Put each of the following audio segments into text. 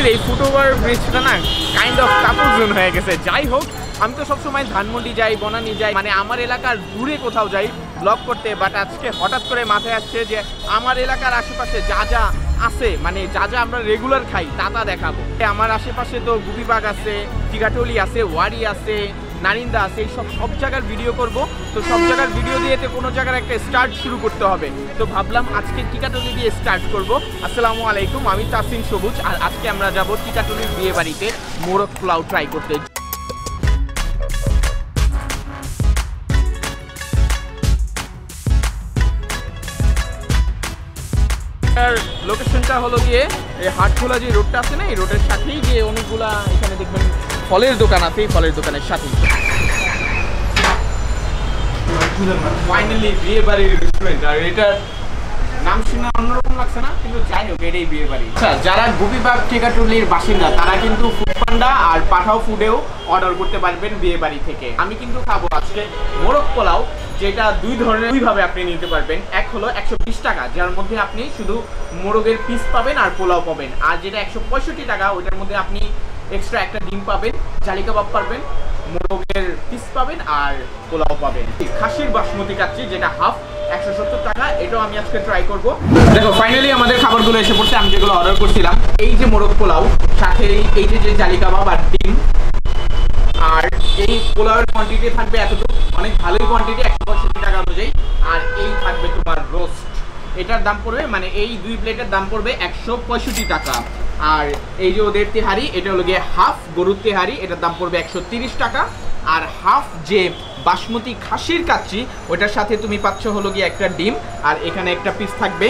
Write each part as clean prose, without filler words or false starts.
টিকাটুলির এই ফুটওভার ব্রিজটা না কাইন্ড অফ কাপড় জোন হয়ে গেছে। যাই হোক, আমি তো সবসময় ধানমন্ডি যাই, বনানী যাই, মানে আমার এলাকার দূরে কোথাও যাই ব্লগ করতে, বাট আজকে হঠাৎ করে মাথায় আসছে যে আমার এলাকার আশেপাশে যা যা আছে, মানে যা যা আমরা রেগুলার খাই তা দেখাবো। আমার আশেপাশে তো গুপিবাগ আছে, টিকাটুলি আছে, ওয়ারি আছে, নারিন্দা আছে, এই সব জায়গার ভিডিও করব। তো সব জায়গার ভিডিও দিয়ে কোনো জায়গার একটা স্টার্ট শুরু করতে হবে। তো ভাবলাম আজকে টিকাটুলি দিয়ে স্টার্ট করব। আসসালামু আলাইকুম, আমি তাসিন সবুজ, আর আজকে আমরা যাব টিকাটুলির বিয়ে বাড়িতে মোরগ পোলাও ট্রাই করতে। লোকেশনটা হলো গিয়ে এই হাটখোলা যে রোডটা আছে না, এই রোডের সাথেই যে অনেকগুলা এখানে দেখবেন ফলের দোকান আছে, এই ফলের দোকানের সাথেই ফাইনালি বিয়ে বাড়ির রেস্টুরেন্ট। আর এটার নাম শুনে অন্যরকম লাগছে না, কিন্তু যাই হোক এটাই বিয়ে বাড়ি। আচ্ছা, যারা গুপিবাগ টিকাটুলির বাসিন্দা তারা কিন্তু ফুডপান্ডা আর পাঠাও ফুডেও অর্ডার করতে পারবেন বিয়ে বাড়ি থেকে। আমি কিন্তু খাবো আজকে মোরগ পোলাও, যেটা দুইভাবে আপনি নিতে পারবেন। এক হলো 120 টাকা, যার মধ্যে আপনি শুধু মোরগের পিস পাবেন আর পোলাও পাবেন। আর যেটা 165 টাকা, ওইটার মধ্যে আপনি এক্সট্রা একটা ডিম পাবেন, জালি কাবাব পাবেন, মোরগের পিস পাবেন আর পোলাও পাবেন। খাসির বাসমতি কাচ্চি যেটা হাফ 170 টাকা, এটাও আমি আজকে ট্রাই করব। দেখো ফাইনালি আমাদের খাবারগুলো এসে পড়ছে। আমি যেগুলো অর্ডার করছিলাম, এই যে মোরগ পোলাও, সাথে এই যে জালি কাবাব আর ডিম, আর এই পোলাওয়ের কোয়ান্টিটি থাকবে এতটুকু, অনেক ভালোই কোয়ান্টিটি 165 টাকা অনুযায়ী। আর এই থাকবে তোমার রোস্ট, এটার দাম পড়বে, মানে এই দুই প্লেটের দাম পড়বে 165 টাকা। আর এই যে ওদের তেহারি, এটা হলো গিয়ে হাফ গরুর তেহারি, এটার দাম পড়বে 130 টাকা। আর হাফ যে বাসমতি খাসির কাচ্চি, ওটার সাথে তুমি পাচ্ছ হলো গিয়ে একটা ডিম, আর এখানে একটা পিস থাকবে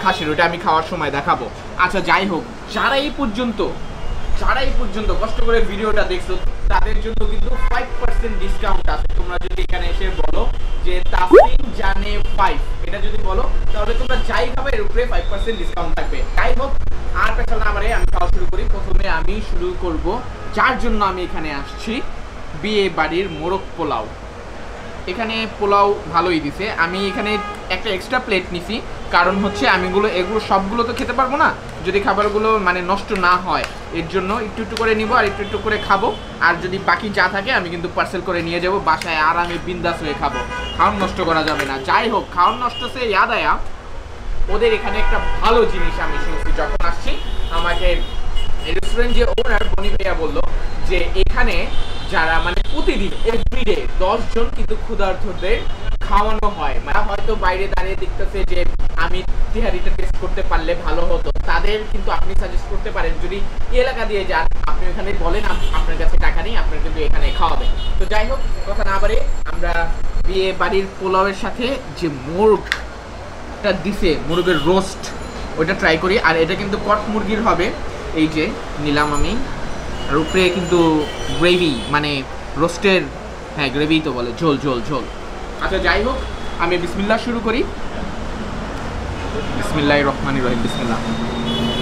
খাসির, ওটা আমি খাওয়ার সময় দেখাবো। আচ্ছা যাই হোক, যারা এই পর্যন্ত কষ্ট করে ভিডিওটা দেখছো তাদের জন্য কিন্তু 5% ডিসকাউন্ট আছে। তোমরা যদি এখানে এসে বলো যে তাসিন জানে 5, এটা যদি বলো তাহলে তোমরা যাই খাবে এর উপরে 5% ডিসকাউন্ট থাকবে। যাই হোক, আর পেছাল না আমারে, আমি খাওয়া শুরু করি। প্রথমে আমি শুরু করব যার জন্য আমি এখানে আসছি, বিয়ে বাড়ির মোরগ পোলাও। এখানে পোলাও ভালোই দিছে। আমি এখানে একটা এক্সট্রা প্লেট নিছি, কারণ হচ্ছে আমি এগুলো সবগুলো তো খেতে পারবো না, যদি খাবারগুলো মানে নষ্ট না হয়, এর জন্য একটু করে নিব আর একটু করে খাবো। আর যদি বাকি যা থাকে আমি কিন্তু পার্সেল করে নিয়ে যাব বাসায়, আর আমি বিন্দাস হয়ে খাবো। খাওয়ার নষ্ট করা যাবে না। যাই হোক, খাওয়ার নষ্ট সে ইয়াদ আয়া, ওদের এখানে একটা ভালো জিনিস আমি শুনছি যখন আসছি। আমাকে রেস্টুরেন্ট যে ওনার বনি ভাইয়া বললো যে এখানে যারা মানে প্রতিদিন এভরিডে 10 জন কিন্তু ক্ষুধার্তদের খাওয়ানো হয়। মানে হয়তো বাইরে দাঁড়িয়ে দেখতেছে যে আমি তেহারিটা টেস্ট করতে পারলে ভালো হতো, তাদের কিন্তু আপনি সাজেস্ট করতে পারেন যদি এলাকা দিয়ে যান, আপনি ওখানে বলেন আপনার কাছে টাকা নেই, আপনার কিন্তু এখানে খাওয়াবে। তো যাই হোক, কথা না বাড়ে আমরা বিয়ে বাড়ির পোলাওয়ের সাথে যে মোরগটা দিছে, মোরগের রোস্ট, ওইটা ট্রাই করি। আর এটা কিন্তু কট মুরগির হবে, এই যে নিলাম আমি। আর উপরে কিন্তু গ্রেভি, মানে রোস্টের, হ্যাঁ গ্রেভি তো বলে, ঝোল ঝোল ঝোল। আচ্ছা যাই হোক, আমি বিসমিল্লাহ শুরু করি। বিসমিল্লাহির রহমানির রহিম, বিসমিল্লাহ।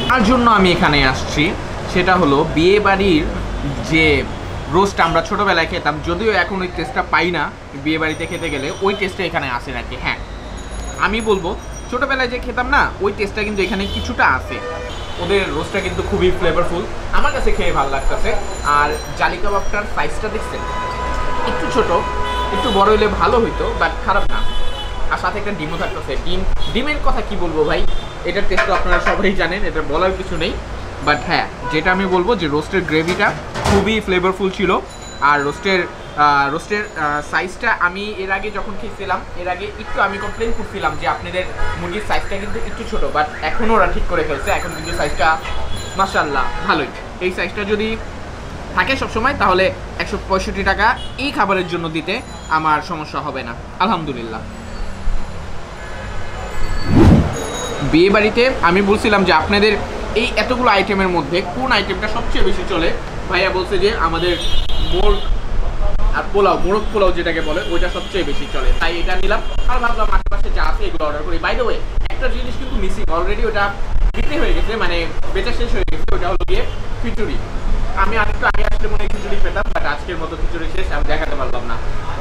তার জন্য আমি এখানে আসছি সেটা হলো বিয়ে বাড়ির যে রোস্ট আমরা ছোটোবেলায় খেতাম, যদিও এখন ওই টেস্টটা পাই না বিয়ে বাড়িতে খেতে গেলে, ওই টেস্টটা এখানে আসে নাকি। হ্যাঁ, আমি বলবো ছোটোবেলায় যে খেতাম না, ওই টেস্টটা কিন্তু এখানে কিছুটা আসে। ওদের রোস্টটা কিন্তু খুবই ফ্লেভারফুল, আমার কাছে খেয়ে ভালো লাগতেছে। আর জালি কাবাবটার সাইজটা দেখছেন, একটু ছোট, একটু বড় হলে ভালো হইতো, বাট খারাপ না। আর সাথে একটা ডিমও থাকতেছে। ডিমের কথা কি বলবো ভাই, এটার টেস্ট তো আপনারা সবাই জানেন, এটা বলার কিছু নেই। বাট হ্যাঁ, যেটা আমি বলবো যে রোস্টের গ্রেভিটা খুবই ফ্লেভারফুল ছিল। আর রোস্টের সাইজটা আমি এর আগে যখন খেয়েছিলাম, এর আগে একটু আমি কমপ্লেন করছিলাম যে আপনাদের মুরগির সাইজটা কিন্তু একটু ছোট, বাট এখনও ওরা ঠিক করে ফেলছে। এখন কিন্তু সাইজটা মাশাআল্লাহ ভালোই। এই সাইজটা যদি থাকে সবসময়, তাহলে 165 টাকা এই খাবারের জন্য দিতে আমার সমস্যা হবে না, আলহামদুলিল্লাহ। বিয়ে বাড়িতে আমি বলছিলাম যে আপনাদের এই এতগুলো আইটেমের মধ্যে কোন আইটেমটা সবচেয়ে বেশি চলে। ভাইয়া বলছে যে আমাদের মোরগ আর পোলাও, মোরগ পোলাও যেটাকে বলে, ওইটা সবচেয়ে বেশি চলে, তাই এটা নিলাম। আর ভাবলাম আশেপাশে যা আছে এগুলো অর্ডার করি। বাই দ্য ওয়ে, একটা জিনিস কিন্তু মিসিং, অলরেডি ওটা বিক্রি হয়ে গেছে, মানে বেচা শেষ হয়ে গেছে। ওটা হলো গিয়ে খিচুড়ি। আমি আরেকটু আগে আসলে মনে হয় খিচুড়ি পেতাম, বাট আজকের মতো খিচুড়ি শেষ, আমি দেখাতে পারলাম না।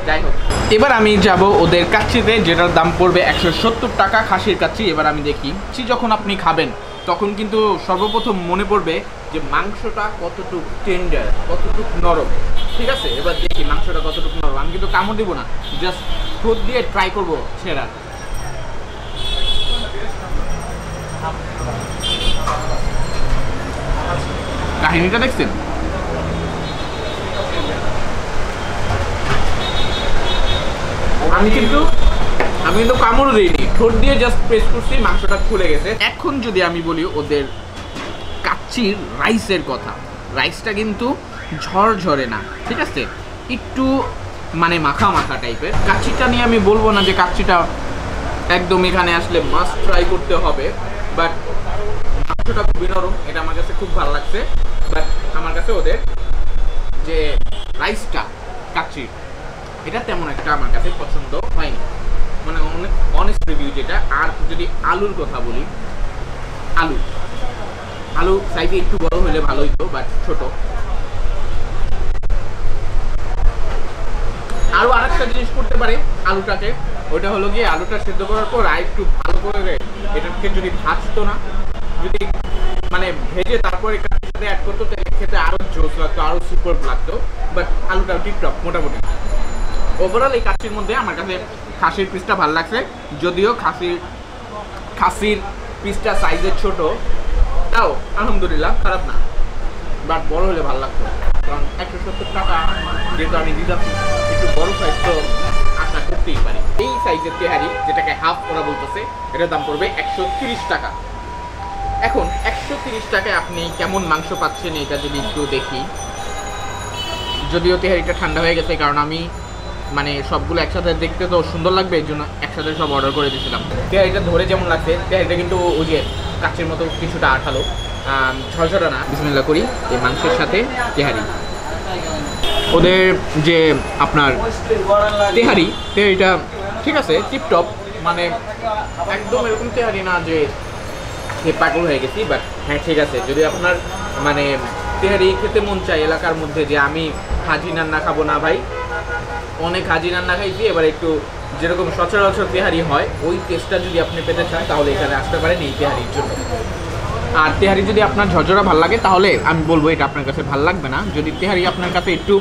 যাই হোক, এবার আমি যাব ওদের কাচ্চিতে, যেটার দাম পড়বে 170 টাকা খাসির কাচ্চি। এবার আমি দেখি যখন আপনি খাবেন তখন কিন্তু সর্বপ্রথম মনে পড়বে যে মাংসটা কতটুকু টেন্ডার, কতটুকু নরম। ঠিক আছে, এবার দেখি মাংসটা কতটুকু নরম। আমি কিন্তু কামড় দিব না, জাস্ট ঠোঁট দিয়ে ট্রাই করবো ছেঁড়ার। কাহিনীটা দেখছেন? আমি কিন্তু কামড় দিইনি, ঠোঁট দিয়ে জাস্ট প্রেস করছি, মাংসটা খুলে গেছে। এখন যদি আমি বলি ওদের কাচ্চির রাইসের কথা, রাইসটা কিন্তু ঝরঝরে না, ঠিক আছে, একটু মানে মাখা মাখা টাইপের। কাচ্চিটা নিয়ে আমি বলবো না যে কাচ্চিটা একদম এখানে আসলে মাস্ট ট্রাই করতে হবে, বাট মাংসটা খুবই নরম, এটা আমার কাছে খুব ভালো লাগছে। বাট আমার কাছে ওদের যে রাইসটা কাচ্চির, এটা তেমন একটা আমার কাছে পছন্দ হয়নি, মানে অনেক অনেস্ট রিভিউ যেটা। আর যদি আলুর কথা বলি, আলু সাইজে একটু বড় হলে ভালো হইতো, বাট ছোট। আরও আরেকটা জিনিস করতে পারে আলুটাকে, ওইটা হলো গিয়ে আলুটা সেদ্ধ করার পর আর একটু ভালো করে এটাকে যদি ভাজতো না, যদি মানে ভেজে তারপরে কাচ্চির সাথে অ্যাড করতো, তাহলে খেতে আরও জোস লাগতো, আরও সুপার লাগতো। বাট আলুটা টিপটপ মোটামুটি। ওভারঅল এই কাচ্চির মধ্যে আমার কাছে খাসির পিসটা ভালো লাগছে, যদিও খাসির পিসটা সাইজের ছোট, তাও আলহামদুলিল্লাহ খারাপ না, বাট বড় হলে ভালো লাগতো। কারণ 170 টাকা যেহেতু আমি দিতাছি, একটু বড় সাইজ তো আশা করতেই পারি। এই সাইজের তেহারি, যেটাকে হাফ ওরা বলতেছে, এটার দাম পড়বে 130 টাকা। এখন 130 টাকায় আপনি কেমন মাংস পাচ্ছেন এটা যদি একটু দেখি। যদিও তেহারিটা ঠান্ডা হয়ে গেছে, কারণ আমি মানে সবগুলো একসাথে দেখতে তো সুন্দর লাগবে, এই জন্য একসাথে সব অর্ডার করে দিয়েছিলাম। তেহারিটা ধরে যেমন লাগছে, তেহারিটা কিন্তু ওই যে কাচ্চির মতো কিছুটা আঠালো, ঝরঝরা না। বিসমিল্লাহ করি এই মাংসের সাথে তেহারি। ওদের যে আপনার তেহারিটা ঠিক আছে, টিপটপ, মানে একদম এরকম তেহারি না যে পাগল হয়ে গেছি, বাট হ্যাঁ ঠিক আছে। যদি আপনার মানে তেহারি খেতে মন চায় এলাকার মধ্যে, যে আমি হাজি রান্না খাবো না ভাই, অনেক হাজি রান্না খাইছি, এবার একটু যেরকম সচরাচর তেহারি হয় ওই টেস্টটা যদি আপনি পেতে চান, তাহলে এখানে আসতে পারেন এই তেহারির জন্য। আর তেহারি যদি আপনার ঝরঝরা ভালো লাগে, তাহলে আমি বলবো এটা আপনার কাছে ভালো লাগবে না। যদি তেহারি আপনার কাছে একটু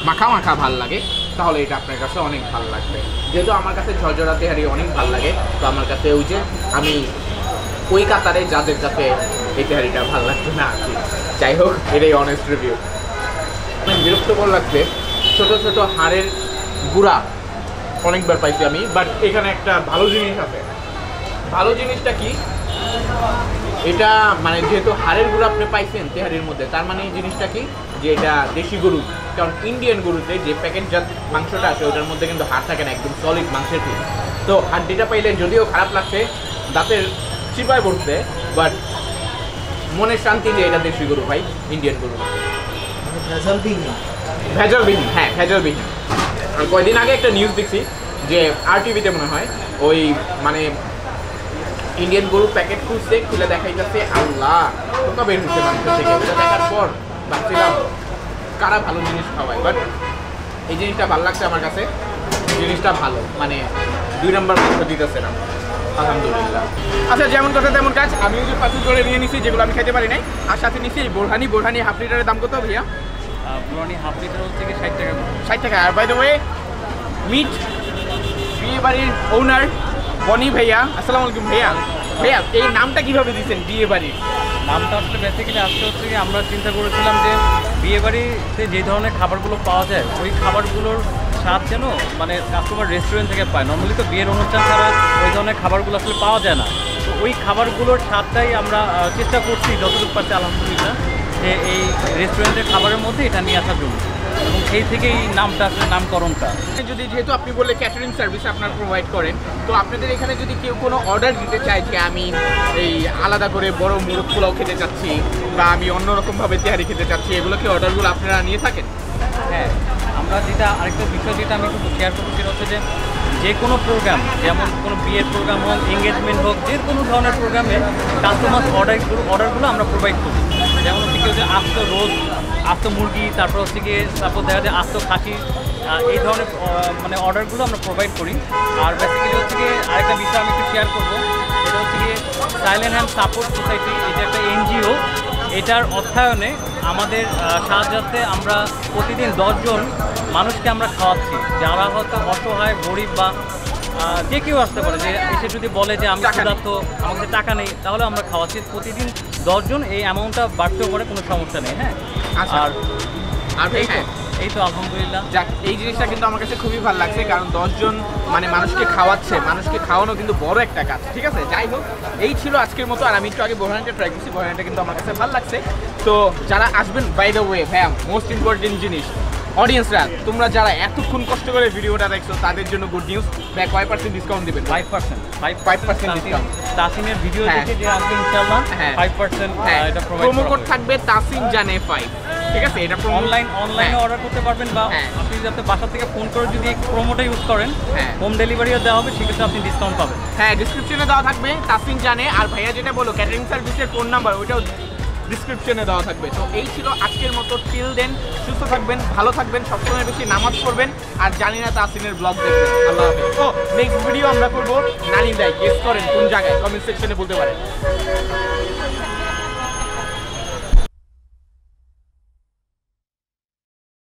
মাখা মাখা ভালো লাগে, তাহলে এটা আপনার কাছে অনেক ভালো লাগবে। যেহেতু আমার কাছে ঝরঝরা তেহারি অনেক ভালো লাগে, তো আমার কাছে ওই যে আমি ওই কাতারে যাদের কাছে এই তেহারিটা ভালো লাগবে না আর কি। যাই হোক, এটাই অনেস্ট রিভিউ। অনেক বিরক্তকর লাগছে, ছোট ছোট হাড়ের গুঁড়া অনেকবার পাইছি আমি, বাট এখানে একটা ভালো জিনিস আছে। ভালো জিনিসটা কি, এটা মানে যেহেতু হাড়ের গুঁড়া আপনি পাইছেন তেহারির মধ্যে, তার মানে এই জিনিসটা কি যে এটা দেশি গরু। কারণ ইন্ডিয়ান গরুতে যে প্যাকেটজাত মাংসটা আসে, ওটার মধ্যে কিন্তু হাড় থাকে না, একদম সলিড মাংসের পিস। তো হাড্ডিটা পাইলে যদিও খারাপ লাগছে, দাঁতের চিপায় পড়ছে, বাট মনের শান্তি যে এটা দেশি গরু ভাই, ইন্ডিয়ান গরু, ভেজালবিহীন। হ্যাঁ, ভেজালবিহীন। আর কয়দিন আগে একটা নিউজ দেখছি যে RTV-তে মনে হয়, ওই মানে ইন্ডিয়ান গরুর প্যাকেট খুলে দেখাইতেছে, আল্লাহ পোকা বের হচ্ছে মাংস থেকে। ওটা দেখার পর ভাবছিলাম কারা ভালো জিনিস খাওয়ায়, বাট এই জিনিসটা ভালো লাগছে আমার কাছে। জিনিসটা ভালো, মানে 2 নম্বর মাংস দিতেছে না, আলহামদুলিল্লাহ। আচ্ছা, যেমন কথা তেমন কাজ। আমি ওই যে পাঁচুর করে নিয়ে নিছি, যেগুলো আমি খেতে পারি নাই। আর সাথে নিচ্ছি বোরহানি হাফ লিটারের দাম কত ভাইয়া? পুরানি হাফ লিটার হচ্ছে 60 টাকা। 60 টাকা। আর বাই দ্য ওয়ে, মিট বিয়ে বাড়ির ওনার বনি ভাইয়া, আসসালামু আলাইকুম ভাইয়া। ভাইয়া, এই নামটা কিভাবে দিয়েছেন বিয়ে বাড়ির? নামটা আসলে বেসিক্যালি হচ্ছে কি, আমরা চিন্তা করেছিলাম যে বিয়ে বাড়িতে যে ধরনের খাবারগুলো পাওয়া যায়, ওই খাবারগুলোর স্বাদ যেন মানে কাস্টমার রেস্টুরেন্ট থেকে পায়। নর্মালি তো বিয়ের অনুষ্ঠান ছাড়া ওই ধরনের খাবারগুলো আসলে পাওয়া যায় না। তো ওই খাবারগুলোর স্বাদটাই আমরা চেষ্টা করছি যতটুকু পারছি আলহামদুলিল্লাহ, যে এই রেস্টুরেন্টের খাবারের মধ্যে এটা নিয়ে আসার জন্য, এবং সেই থেকেই নামটা আসলে নামকরণটা। যদি যেহেতু আপনি বললে ক্যাটারিং সার্ভিস আপনারা প্রোভাইড করেন, তো আপনাদের এখানে যদি কেউ কোনো অর্ডার দিতে চায় যে আমি এই আলাদা করে বড় মুরগ পোলাও খেতে চাচ্ছি, বা আমি অন্যরকমভাবে তেহারি খেতে চাচ্ছি, এগুলো কি অর্ডারগুলো আপনারা নিয়ে থাকেন? হ্যাঁ, আমরা যেটা আরেকটা বিষয় যেটা আমি একটু শেয়ার করবো, সেটা হচ্ছে যে কোনো প্রোগ্রাম, যেমন কোনো বিয়ের প্রোগ্রাম হোক, এঙ্গেজমেন্ট হোক, যে কোনো ধরনের প্রোগ্রামে কাস্টমার অর্ডারগুলো আমরা প্রোভাইড করি। যেমন হচ্ছে কি, আস্ত রোজ, আস্ত মুরগি, তারপর হচ্ছে গিয়ে তারপর দেখা যায় আস্ত খাসি, এই ধরনের মানে অর্ডারগুলো আমরা প্রোভাইড করি। আর বেসিক্যালি হচ্ছে গিয়ে আরেকটা বিষয় আমি একটু শেয়ার করবো, এটা হচ্ছে গিয়ে সাইলেন্ট হ্যান্ড সাপোর্ট সোসাইটি, এটা একটা এনজিও। এটার অর্থায়নে আমাদের সাহায্যে আমরা প্রতিদিন 10 জন মানুষকে আমরা খাওয়াচ্ছি, যারা হয়তো অসহায়, গরিব বা যে কেউ আসতে পারে, যে এসে যদি বলে যে আমি ক্ষুধার্ত, আমাদের টাকা নেই, তাহলে আমরা খাওয়াচ্ছি প্রতিদিন 10 জন। এই অ্যামাউন্টটা বাড়তেও পারে, কোনো সমস্যা নেই। হ্যাঁ, আর এই তো আলহামদুলিল্লাহ। যাক, এই জিনিসটা কিন্তু আমার কাছে খুবই ভালো লাগছে, কারণ 10 জন মানে মানুষকে খাওয়াচ্ছে, মানুষকে খাওয়ানো কিন্তু বড় একটা কাজ। ঠিক আছে, যাই হোক, এই ছিল আজকের মতো। আর আমি একটু আগে বোরহানটা ট্রাই করছি, বোরহানটা কিন্তু আমার কাছে ভালো লাগছে। তো যারা আসবেন, বাই দ্য ওয়ে ভাইয়া, মোস্ট ইম্পর্টেন্ট জিনিস, অডিয়েন্সরা, তোমরা যারা এতক্ষণ কষ্ট করে ভিডিওটা দেখছো তাদের জন্য গুড নিউজ, ভাই কয় পার্সেন্ট ডিসকাউন্ট দিবেন? 5% ডিসকাউন্ট। তাসিনের ভিডিও দেখে যে আসবে ইনশাআল্লাহ 5% এটা প্রোভাইড প্রোমো কোড থাকবে তাসিন জানে 5। ঠিক আছে, এটা অনলাইনে অর্ডার করতে পারবেন, বা আপনি যাতে বাসা থেকে ফোন করে যদি এই প্রোমোটা ইউজ করেন, হোম ডেলিভারিও দেওয়া হবে, সেক্ষেত্রে আপনি ডিসকাউন্ট পাবেন। হ্যাঁ, ডিসক্রিপশনে দেওয়া থাকবে তাসিন জানে। আর ভাইয়া যেটা বলো ক্যাটারিং সার্ভিসের ফোন নাম্বার, ওইটাও ডিসক্রিপশনে দেওয়া থাকবে। তো এই ছিল আজকের মতো। টিল দেন, সুস্থ থাকবেন, ভালো থাকবেন, সবসময় বেশি নামাজ পড়বেন, আর জানি না তাসিনের ব্লগ দেখবেন। আল্লাহ হাফেজ। তো নেক্সট ভিডিও আমরা করবো নানি দেয়, গেস করেন কোন জায়গায়, কমেন্ট সেকশনে বলতে পারেন।